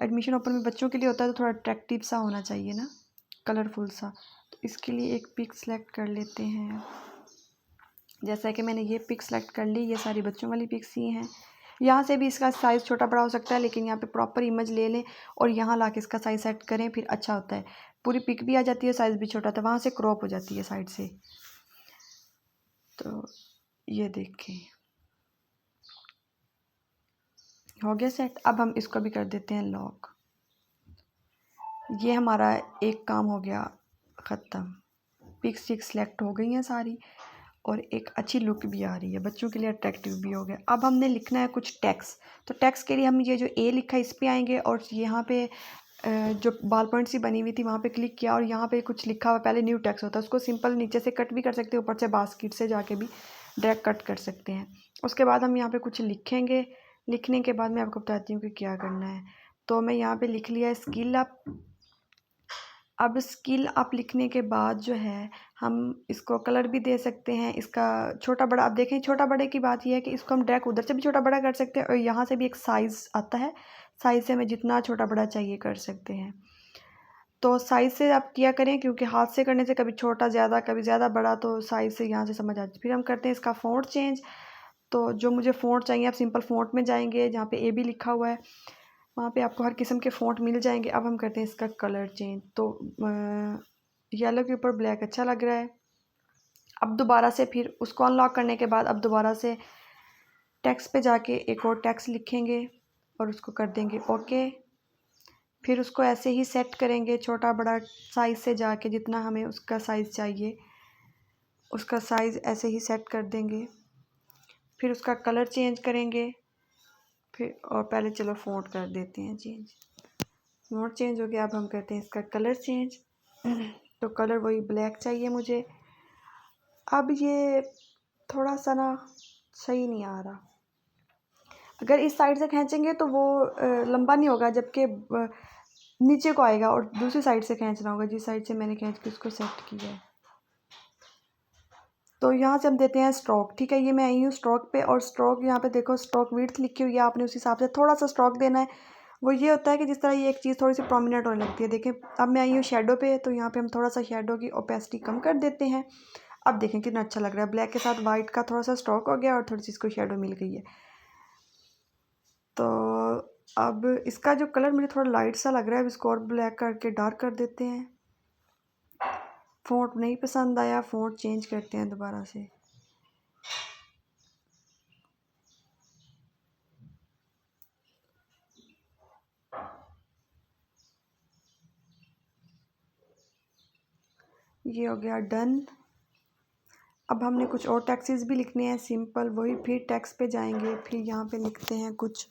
Admission open में बच्चों के लिए होता है तो थोड़ा अट्रैक्टिव सा होना चाहिए ना, कलरफुल सा। तो इसके लिए एक पिक सेलेक्ट कर लेते हैं। जैसा कि मैंने ये पिक सेलेक्ट कर ली, ये सारी बच्चों वाली पिक्स ही हैं। यहाँ से भी इसका साइज़ छोटा बड़ा हो सकता है, लेकिन यहाँ पे प्रॉपर इमेज ले लें और यहाँ ला के इसका साइज़ सेट करें, फिर अच्छा होता है। पूरी पिक भी आ जाती है, साइज़ भी छोटा होता है, वहाँ से क्रॉप हो जाती है साइड से। तो ये देखें, हो गया सेट। अब हम इसको भी कर देते हैं लॉक। ये हमारा एक काम हो गया ख़त्म। पिक्स सेलेक्ट हो गई हैं सारी और एक अच्छी लुक भी आ रही है, बच्चों के लिए अट्रैक्टिव भी हो गया। अब हमने लिखना है कुछ टेक्स्ट। तो टेक्स्ट के लिए हम ये जो ए लिखा है इस पे आएंगे और यहाँ पे जो बाल पॉइंट सी बनी हुई थी वहाँ पे क्लिक किया और यहाँ पे कुछ लिखा हुआ पहले न्यू टेक्स्ट होता है, उसको सिंपल नीचे से कट भी कर सकते हैं, ऊपर से बास्केट से जाके भी डायरेक्ट कट कर सकते हैं। उसके बाद हम यहाँ पे कुछ लिखेंगे। लिखने के बाद मैं आपको बताती हूँ कि क्या करना है। तो मैं यहाँ पे लिख लिया स्किल अप। अब स्किल अप लिखने के बाद जो है हम इसको कलर भी दे सकते हैं, इसका छोटा बड़ा। अब देखें, छोटा बड़े की बात यह है कि इसको हम डायरेक्ट उधर से भी छोटा बड़ा कर सकते हैं और यहाँ से भी एक साइज़ आता है, साइज़ से हमें जितना छोटा बड़ा चाहिए कर सकते हैं। तो साइज़ से आप किया करें, क्योंकि हाथ से करने से कभी छोटा ज़्यादा कभी ज़्यादा बड़ा, तो साइज़ से यहाँ से समझ आती है। फिर हम करते हैं इसका फ़ॉन्ट चेंज। तो जो मुझे फ़ॉन्ट चाहिए, आप सिंपल फ़ॉन्ट में जाएंगे, जहाँ पे ए बी लिखा हुआ है वहाँ पे आपको हर किस्म के फ़ॉन्ट मिल जाएंगे। अब हम करते हैं इसका कलर चेंज। तो येलो के ऊपर ब्लैक अच्छा लग रहा है। अब दोबारा से फिर उसको अनलॉक करने के बाद अब दोबारा से टेक्स्ट पे जाके एक और टेक्स्ट लिखेंगे और उसको कर देंगे ओके। फिर उसको ऐसे ही सेट करेंगे, छोटा बड़ा साइज़ से जाके जितना हमें उसका साइज़ चाहिए उसका साइज़ ऐसे ही सेट कर देंगे। फिर उसका कलर चेंज करेंगे। फिर और पहले चलो फ़ॉन्ट कर देते हैं चेंज। फ़ॉन्ट चेंज हो गया। अब हम करते हैं इसका कलर चेंज। तो कलर वही ब्लैक चाहिए मुझे। अब ये थोड़ा सा ना सही नहीं आ रहा, अगर इस साइड से खींचेंगे तो वो लंबा नहीं होगा, जबकि नीचे को आएगा और दूसरी साइड से खींचना होगा, जिस साइड से मैंने खींच के उसको सेट किया है। तो यहाँ से हम देते हैं स्ट्रोक। ठीक है, ये मैं आई हूँ स्ट्रोक पे और स्ट्रोक यहाँ पे देखो स्ट्रोक विड्थ लिखी हुई है, आपने उस हिसाब से थोड़ा सा स्ट्रोक देना है। वो ये होता है कि जिस तरह ये एक चीज़ थोड़ी सी प्रोमिनेंट होने लगती है। देखें, अब मैं आई हूँ शेडो पे, तो यहाँ पे हम थोड़ा सा शेडो की ओपेसिटी कम कर देते हैं। अब देखें कितना अच्छा लग रहा है, ब्लैक के साथ वाइट का थोड़ा सा स्ट्रोक हो गया और थोड़ी सी इसको शेडो मिल गई है। तो अब इसका जो कलर मुझे थोड़ा लाइट सा लग रहा है, अब इसको और ब्लैक करके डार्क कर देते हैं। फ़ॉन्ट नहीं पसंद आया, फ़ॉन्ट चेंज करते हैं दोबारा से। ये हो गया डन। अब हमने कुछ और टेक्स्ट्स भी लिखने हैं सिंपल, वही फिर टेक्स्ट पे जाएंगे, फिर यहाँ पे लिखते हैं कुछ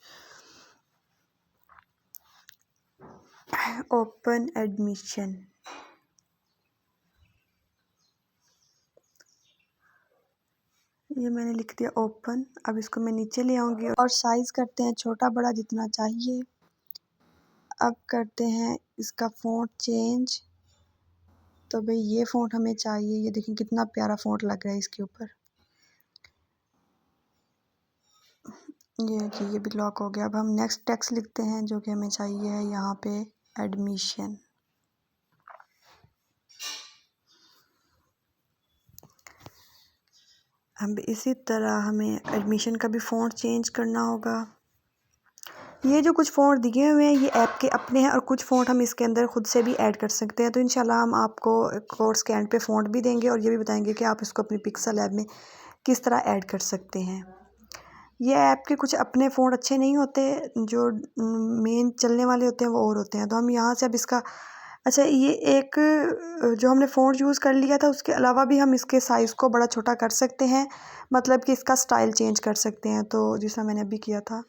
ओपन एडमिशन। ये मैंने लिख दिया ओपन। अब इसको मैं नीचे ले आऊँगी और साइज़ करते हैं छोटा बड़ा जितना चाहिए। अब करते हैं इसका फ़ॉन्ट चेंज। तो भाई ये फ़ॉन्ट हमें चाहिए, ये देखें कितना प्यारा फ़ॉन्ट लग रहा है इसके ऊपर। ये जी, ये भी लॉक हो गया। अब हम नेक्स्ट टेक्स्ट लिखते हैं जो कि हमें चाहिए है यहाँ पे एडमिशन। अब इसी तरह हमें एडमिशन का भी फ़ॉन्ट चेंज करना होगा। ये जो कुछ फ़ॉन्ट दिए हुए हैं ये ऐप के अपने हैं और कुछ फ़ॉन्ट हम इसके अंदर ख़ुद से भी ऐड कर सकते हैं। तो इंशाल्लाह हम आपको कोर्स के एंड पे फ़ॉन्ट भी देंगे और ये भी बताएंगे कि आप इसको अपनी पिक्सल ऐप में किस तरह ऐड कर सकते हैं। ये ऐप के कुछ अपने फ़ॉन्ट अच्छे नहीं होते, जो मेन चलने वाले होते हैं वो और होते हैं। तो हम यहाँ से अब इसका अच्छा, ये एक जो हमने फ़ॉन्ट यूज़ कर लिया था उसके अलावा भी हम इसके साइज़ को बड़ा छोटा कर सकते हैं, मतलब कि इसका स्टाइल चेंज कर सकते हैं। तो जिस मैंने अभी किया था,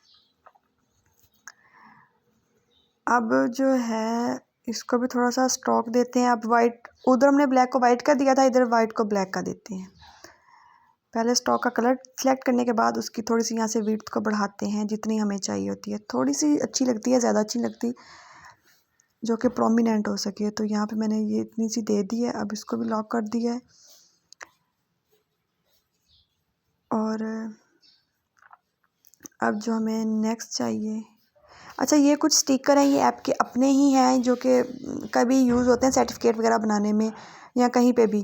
अब जो है इसको भी थोड़ा सा स्ट्रोक देते हैं। अब वाइट, उधर हमने ब्लैक को वाइट का दिया था, इधर वाइट को ब्लैक का देते हैं। पहले स्टॉक का कलर सेलेक्ट करने के बाद उसकी थोड़ी सी यहाँ से विड्थ को बढ़ाते हैं जितनी हमें चाहिए होती है। थोड़ी सी अच्छी लगती है, ज़्यादा अच्छी लगती, जो कि प्रोमिनेंट हो सके। तो यहाँ पे मैंने ये इतनी सी दे दी है। अब इसको भी लॉक कर दिया है और अब जो हमें नेक्स्ट चाहिए, अच्छा, ये कुछ स्टिकर हैं, ये ऐप के अपने ही हैं जो कि कभी यूज़ होते हैं सर्टिफिकेट वगैरह बनाने में या कहीं पे भी।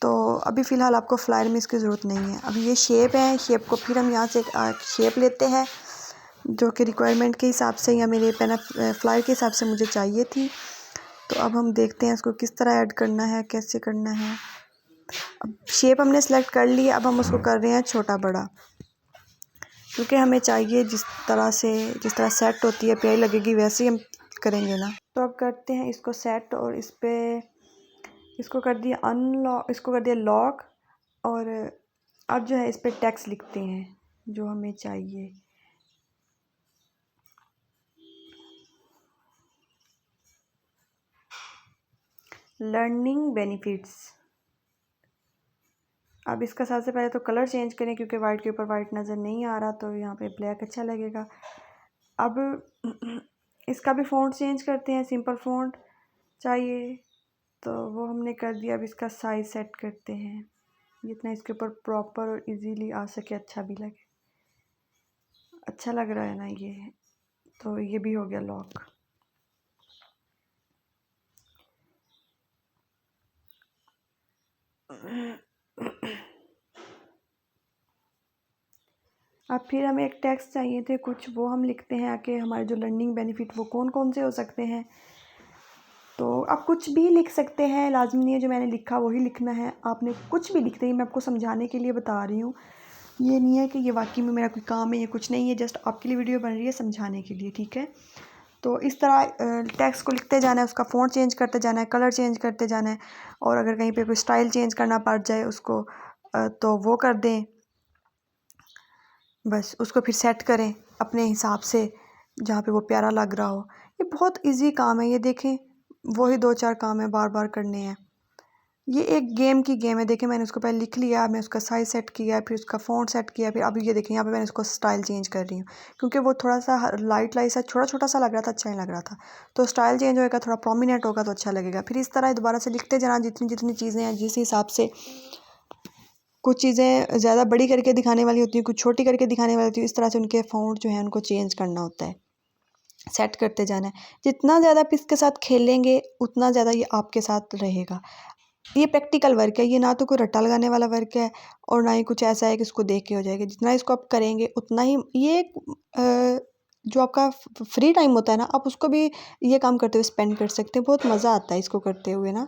तो अभी फ़िलहाल आपको फ्लायर में इसकी ज़रूरत नहीं है। अभी ये शेप है, शेप को फिर हम यहाँ से शेप लेते हैं जो कि रिक्वायरमेंट के हिसाब से या मेरे पेन फ्लायर के हिसाब से मुझे चाहिए थी। तो अब हम देखते हैं इसको किस तरह ऐड करना है, कैसे करना है। अब शेप हमने सेलेक्ट कर लिया, अब हम उसको कर रहे हैं छोटा बड़ा, क्योंकि हमें चाहिए जिस तरह सेट होती है प्यारी लगेगी वैसे ही हम करेंगे ना। तो अब करते हैं इसको सेट, और इस पर इसको कर दिया अनलॉक, इसको कर दिया लॉक। और अब जो है इस पर टेक्स्ट लिखते हैं जो हमें चाहिए। Learning benefits. अब इसका सबसे पहले तो कलर चेंज करें, क्योंकि वाइट के ऊपर वाइट नज़र नहीं आ रहा, तो यहाँ पे ब्लैक अच्छा लगेगा। अब इसका भी फ़ॉन्ट चेंज करते हैं, सिंपल फ़ॉन्ट चाहिए तो वो हमने कर दिया। अब इसका साइज़ सेट करते हैं जितना इसके ऊपर प्रॉपर और इजीली आ सके, अच्छा भी लगे। अच्छा लग रहा है ना ये, तो ये भी हो गया लॉक। अब फिर हमें एक टेक्स्ट चाहिए थे कुछ, वो हम लिखते हैं आके हमारे जो लर्निंग बेनिफिट वो कौन कौन से हो सकते हैं। तो आप कुछ भी लिख सकते हैं, लाजमी नहीं है जो मैंने लिखा वही लिखना है, आपने कुछ भी लिखते ही मैं आपको समझाने के लिए बता रही हूँ। ये नहीं है कि ये वाकई में मेरा कोई काम है, ये कुछ नहीं है, जस्ट आपके लिए वीडियो बन रही है समझाने के लिए, ठीक है। तो इस तरह टेक्स्ट को लिखते जाना है, उसका फ़ॉन्ट चेंज करते जाना है, कलर चेंज करते जाना है, और अगर कहीं पे कोई स्टाइल चेंज करना पड़ जाए उसको तो वो कर दें, बस उसको फिर सेट करें अपने हिसाब से जहाँ पे वो प्यारा लग रहा हो। ये बहुत इजी काम है, ये देखें वही 2-4 काम है बार बार करने हैं। ये एक गेम की गेम है, देखें मैंने उसको पहले लिख लिया, मैं उसका साइज़ सेट किया, फिर उसका फ़ॉन्ट सेट किया, फिर अब ये देखें यहाँ पे मैंने उसको स्टाइल चेंज कर रही हूँ, क्योंकि वो थोड़ा सा लाइट सा छोटा छोटा सा लग रहा था, अच्छा नहीं लग रहा था। तो स्टाइल चेंज होएगा, थोड़ा प्रोमिनेंट होगा तो अच्छा लगेगा। फिर इस तरह दोबारा से लिखते जाना, जितनी जितनी चीज़ें हैं जिस हिसाब से, कुछ चीज़ें ज़्यादा बड़ी करके दिखाने वाली होती हैं, कुछ छोटी करके दिखाने वाली होती है, इस तरह से उनके फ़ॉन्ट जो है उनको चेंज करना होता है, सेट करते जाना है। जितना ज़्यादा आप इसके साथ खेलेंगे उतना ज़्यादा ये आपके साथ रहेगा। ये प्रैक्टिकल वर्क है, ये ना तो कोई रट्टा लगाने वाला वर्क है और ना ही कुछ ऐसा है कि इसको देख के हो जाएगा। जितना इसको आप करेंगे उतना ही ये जो आपका फ्री टाइम होता है ना, आप उसको भी ये काम करते हुए स्पेंड कर सकते हैं। बहुत मज़ा आता है इसको करते हुए ना,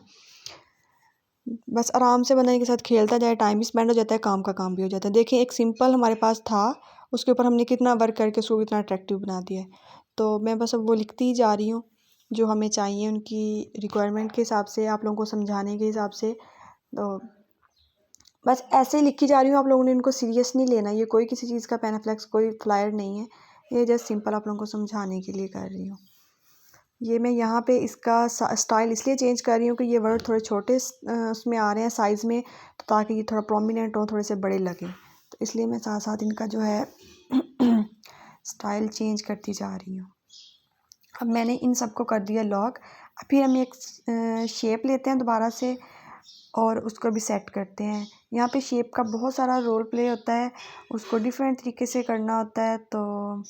बस आराम से बनाने के साथ खेलता जाए, टाइम भी स्पेंड हो जाता है, काम का काम भी हो जाता है। देखिए एक सिंपल हमारे पास था, उसके ऊपर हमने कितना वर्क करके उसको कितना अट्रैक्टिव बना दिया है। तो मैं बस अब वो लिखती ही जा रही हूँ जो हमें चाहिए उनकी रिक्वायरमेंट के हिसाब से, आप लोगों को समझाने के हिसाब से। तो बस ऐसे ही लिखी जा रही हूँ, आप लोगों ने इनको सीरियस नहीं लेना, ये कोई किसी चीज़ का पेनाफ्लेक्स कोई फ्लायर नहीं है, ये जस्ट सिंपल आप लोगों को समझाने के लिए कर रही हूँ। ये मैं यहाँ पे इसका स्टाइल इसलिए चेंज कर रही हूँ कि ये वर्ड थोड़े छोटे उसमें आ रहे हैं साइज़ में, तो ताकि ये थोड़ा प्रोमिनेंट हो, थोड़े से बड़े लगे, तो इसलिए मैं साथ साथ इनका जो है स्टाइल चेंज करती जा रही हूँ। अब मैंने इन सबको कर दिया लॉक। अब फिर हम एक शेप लेते हैं दोबारा से और उसको भी सेट करते हैं। यहाँ पे शेप का बहुत सारा रोल प्ले होता है, उसको डिफरेंट तरीके से करना होता है। तो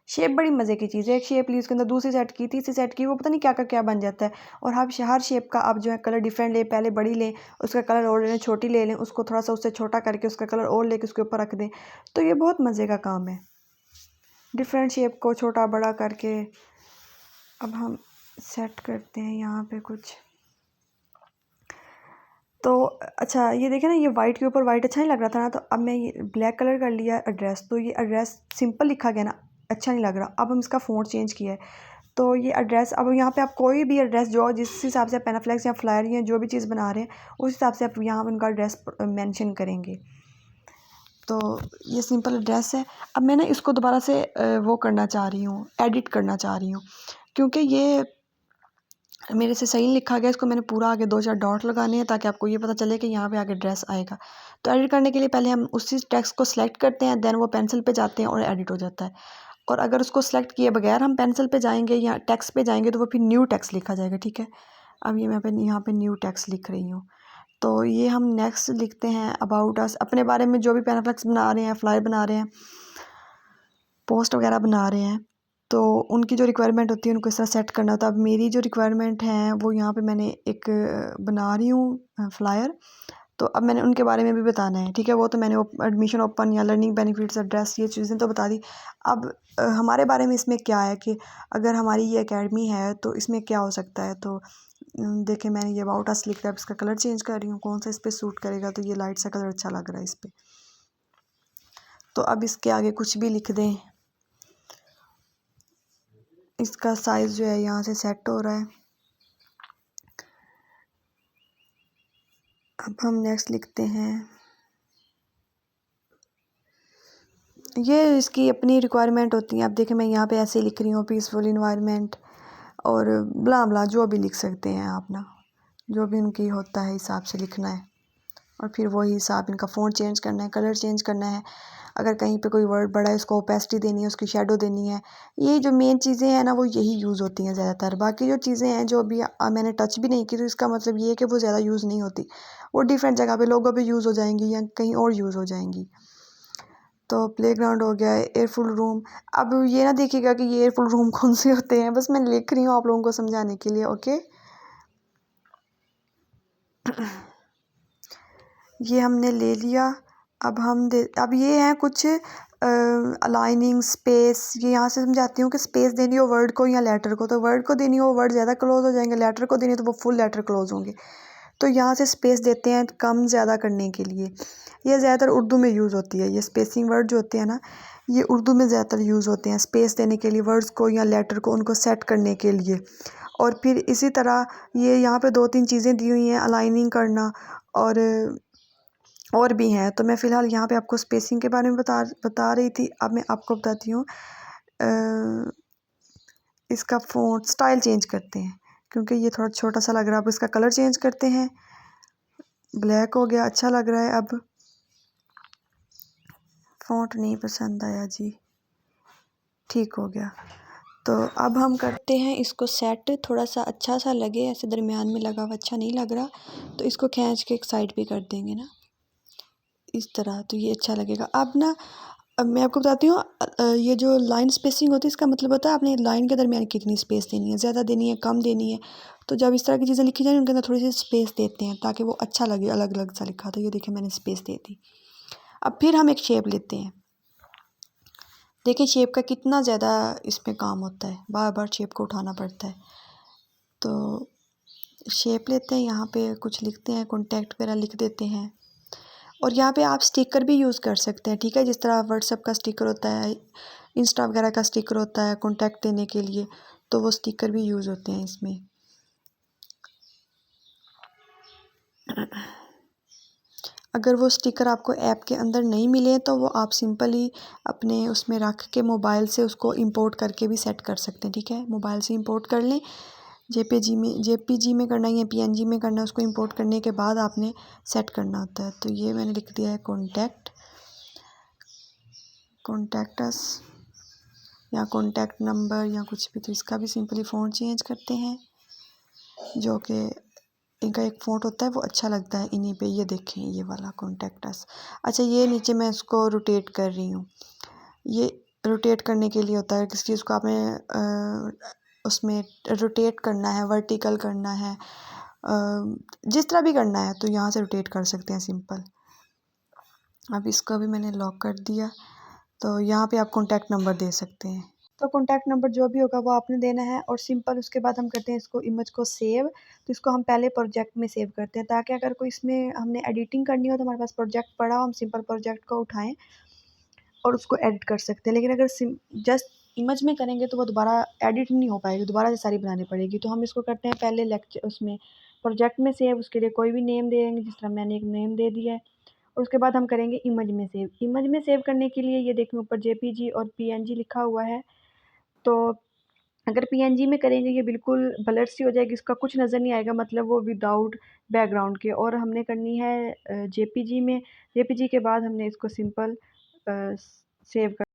शेप बड़ी मज़े की चीज़ है, एक शेप ली उसके अंदर दूसरी सेट की, तीसरी सेट की, वो पता नहीं क्या का क्या बन जाता है। और हर शेप का आप जो है कलर डिफरेंट लें, पहले बड़ी लें, उसका कलर और लें, छोटी ले लें, उसको थोड़ा सा उससे छोटा करके उसका कलर और लेके उसके ऊपर रख दें। तो ये बहुत मज़े का काम है, डिफरेंट शेप को छोटा बड़ा करके। अब हम सेट करते हैं यहाँ पे कुछ, तो अच्छा ये देखें ना, ये वाइट के ऊपर वाइट अच्छा नहीं लग रहा था ना, तो अब मैं ये ब्लैक कलर कर लिया एड्रेस। तो ये एड्रेस सिंपल लिखा गया ना, अच्छा नहीं लग रहा। अब हम इसका फ़ॉन्ट चेंज किया है, तो ये एड्रेस, अब यहाँ पे आप कोई भी एड्रेस जो जिस हिसाब से पेनाफ्लेक्स या फ्लायर या जो भी चीज़ बना रहे हैं उस हिसाब से आप यहाँ उनका एड्रेस मेंशन करेंगे। तो ये सिंपल एड्रेस है। अब मैं ना इसको दोबारा से वो करना चाह रही हूँ, एडिट करना चाह रही हूँ, क्योंकि ये मेरे से सही लिखा गया। इसको मैंने पूरा आगे 2-4 डॉट लगाने हैं ताकि आपको ये पता चले कि यहाँ पे आगे एड्रेस आएगा। तो एडिट करने के लिए पहले हम उसी टेक्स्ट को सिलेक्ट करते हैं, देन वो पेंसिल पे जाते हैं और एडिट हो जाता है। और अगर उसको सिलेक्ट किए बगैर हम पेंसिल पे जाएंगे या टेक्स्ट पे जाएंगे तो वो फिर न्यू टेक्स्ट लिखा जाएगा, ठीक है। अब ये मैं यहाँ पे न्यू टेक्स्ट लिख रही हूँ। तो ये हम नेक्स्ट लिखते हैं अबाउट अस, अपने बारे में जो भी पेनाफ्लेक्स बना रहे हैं, फ्लायर बना रहे हैं, पोस्ट वगैरह बना रहे हैं, तो उनकी जो रिक्वायरमेंट होती है उनको इस तरह सेट करना होता है। अब मेरी जो रिक्वायरमेंट है वो यहाँ पे मैंने एक बना रही हूँ फ्लायर। तो अब मैंने उनके बारे में भी बताना है, ठीक है। वो तो मैंने एडमिशन ओपन या लर्निंग बेनिफिट्स एड्रेस ये चीज़ें तो बता दी। अब हमारे बारे में इसमें क्या है कि अगर हमारी ये एकेडमी है तो इसमें क्या हो सकता है। तो देखिए मैंने ये अबाउट अस लिखा है, इसका कलर चेंज कर रही हूँ कौन सा इस पर सूट करेगा। तो ये लाइट सा कलर अच्छा लग रहा है इस पर। तो अब इसके आगे कुछ भी लिख दें। इसका साइज़ जो है यहाँ से सेट हो रहा है। अब हम नेक्स्ट लिखते हैं। ये इसकी अपनी रिक्वायरमेंट होती है। अब देखिए मैं यहाँ पे ऐसे लिख रही हूँ, पीसफुल इन्वायरमेंट और ब्ला ब्ला जो भी लिख सकते हैं आप ना, जो भी उनकी होता है हिसाब से लिखना है। और फिर वही हिसाब इनका फ़ॉन्ट चेंज करना है, कलर चेंज करना है। अगर कहीं पे कोई वर्ड बड़ा है उसको ओपेसिटी देनी है, उसकी शेडो देनी है। ये जो मेन चीज़ें हैं ना वो यही यूज़ होती हैं ज़्यादातर। बाकी जो चीज़ें हैं जो अभी मैंने टच भी नहीं की तो इसका मतलब ये है कि वो ज़्यादा यूज़ नहीं होती। वो डिफरेंट जगह पे लोगों पे यूज़ हो जाएंगी या कहीं और यूज़ हो जाएंगी। तो प्लेग्राउंड हो गया, एयरफुल रूम। अब ये ना देखिएगा कि ये एयरफुल रूम कौन से होते हैं, बस मैं लिख रही हूँ आप लोगों को समझाने के लिए। ओके, ये हमने ले लिया। अब ये हैं कुछ अलाइनिंग स्पेस। ये यहाँ से समझाती हूँ कि स्पेस देनी हो वर्ड को या लेटर को। तो वर्ड को देनी हो वर्ड ज़्यादा क्लोज हो जाएंगे, लेटर को देनी हो तो वो फुल लेटर क्लोज होंगे। तो यहाँ से स्पेस देते हैं कम ज़्यादा करने के लिए। ये ज़्यादातर उर्दू में यूज़ होती है। ये स्पेसिंग वर्ड जो होते हैं ना ये उर्दू में ज़्यादातर यूज़ होते हैं स्पेस देने के लिए, वर्ड्स को या लेटर को उनको सेट करने के लिए। और फिर इसी तरह ये यहाँ पे 2-3 चीज़ें दी हुई हैं, अलाइनिंग करना और भी हैं। तो मैं फ़िलहाल यहाँ पे आपको स्पेसिंग के बारे में बता रही थी। अब मैं आपको बताती हूँ इसका फ़ॉन्ट स्टाइल चेंज करते हैं क्योंकि ये थोड़ा छोटा सा लग रहा है। अब इसका कलर चेंज करते हैं, ब्लैक हो गया, अच्छा लग रहा है। अब फ़ॉन्ट नहीं पसंद आया जी, ठीक हो गया। तो अब हम करते हैं इसको सेट, थोड़ा सा अच्छा सा लगे। ऐसे दरमियान में लगा हुआ अच्छा नहीं लग रहा, तो इसको खींच के एक साइड पे कर देंगे ना इस तरह, तो ये अच्छा लगेगा। अब मैं आपको बताती हूँ ये जो लाइन स्पेसिंग होती है इसका मतलब होता है आपने लाइन के दरमियान कितनी स्पेस देनी है, ज़्यादा देनी है कम देनी है। तो जब इस तरह की चीज़ें लिखी जाए उनके अंदर थोड़ी सी स्पेस देते हैं ताकि वो अच्छा लगे, अलग अलग सा लिखा। तो ये देखिए मैंने स्पेस दे दी। अब फिर हम एक शेप लेते हैं। देखिए शेप का कितना ज़्यादा इसमें काम होता है, बार बार शेप को उठाना पड़ता है। तो शेप लेते हैं, यहाँ पे कुछ लिखते हैं, कॉन्टैक्ट वगैरह लिख देते हैं। और यहाँ पे आप स्टिकर भी यूज़ कर सकते हैं, ठीक है। जिस तरह व्हाट्सएप का स्टिकर होता है, इंस्टा वगैरह का स्टिकर होता है कॉन्टैक्ट देने के लिए, तो वो स्टिकर भी यूज़ होते हैं इसमें। अगर वो स्टिकर आपको ऐप के अंदर नहीं मिले तो वो आप सिंपली अपने उसमें रख के मोबाइल से उसको इंपोर्ट करके भी सेट कर सकते हैं, ठीक है। मोबाइल से इंपोर्ट कर लें, जेपीजी में करना है या पीएनजी में करना है। उसको इंपोर्ट करने के बाद आपने सेट करना होता है। तो ये मैंने लिख दिया है कॉन्टैक्ट अस या कॉन्टैक्ट नंबर या कुछ भी। तो इसका भी सिंपली फ़ॉन्ट चेंज करते हैं, जो कि इनका एक फ़ॉन्ट होता है वो अच्छा लगता है इन्हीं पे। ये देखें ये वाला कॉन्टैक्ट अस। अच्छा ये नीचे मैं इसको रोटेट कर रही हूँ। ये रोटेट करने के लिए होता है, किसी चीज़ को आपने उसमें रोटेट करना है, वर्टिकल करना है, जिस तरह भी करना है तो यहाँ से रोटेट कर सकते हैं सिंपल। अब इसको भी मैंने लॉक कर दिया। तो यहाँ पे आप कॉन्टैक्ट नंबर दे सकते हैं। तो कॉन्टैक्ट नंबर जो भी होगा वो आपने देना है और सिंपल उसके बाद हम करते हैं इसको इमेज को सेव। तो इसको हम पहले प्रोजेक्ट में सेव करते हैं ताकि अगर कोई इसमें हमने एडिटिंग करनी हो तो हमारे पास प्रोजेक्ट पड़ा हो, हम सिंपल प्रोजेक्ट को उठाएं और उसको एडिट कर सकते हैं। लेकिन अगर जस्ट इमेज में करेंगे तो वो दोबारा एडिट नहीं हो पाएगी, दोबारा से सारी बनानी पड़ेगी। तो हम इसको करते हैं पहले लेक्चर उसमें प्रोजेक्ट में सेव। उसके लिए कोई भी नेम देंगे, जिस तरह मैंने एक नेम दे दिया है। और उसके बाद हम करेंगे इमेज में सेव। इमेज में सेव करने के लिए ये देखें ऊपर जेपीजी और पीएनजी लिखा हुआ है। तो अगर पीएनजी में करेंगे ये बिल्कुल ब्लर सी हो जाएगी, इसका कुछ नज़र नहीं आएगा, मतलब वो विदाउट बैकग्राउंड के। और हमने करनी है जेपीजी में। जेपीजी के बाद हमने इसको सिंपल सेव कर